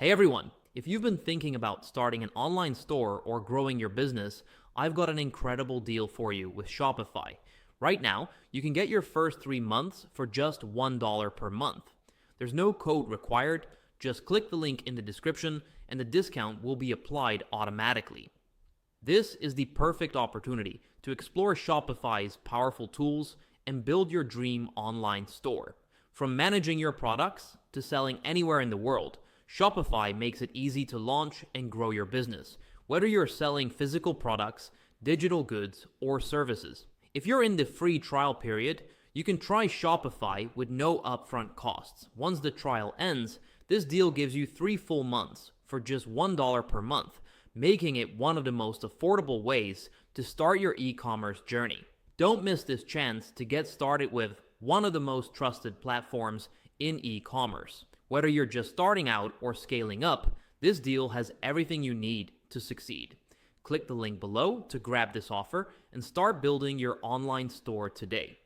Hey everyone, if you've been thinking about starting an online store or growing your business, I've got an incredible deal for you with Shopify. Right now, you can get your first 3 months for just $1 per month. There's no code required, just click the link in the description and the discount will be applied automatically. This is the perfect opportunity to explore Shopify's powerful tools and build your dream online store. From managing your products to selling anywhere in the world, Shopify makes it easy to launch and grow your business, whether you're selling physical products, digital goods, or services. If you're in the free trial period, you can try Shopify with no upfront costs. Once the trial ends, this deal gives you 3 full months for just $1 per month, making it one of the most affordable ways to start your e-commerce journey. Don't miss this chance to get started with one of the most trusted platforms in e-commerce. Whether you're just starting out or scaling up, this deal has everything you need to succeed. Click the link below to grab this offer and start building your online store today.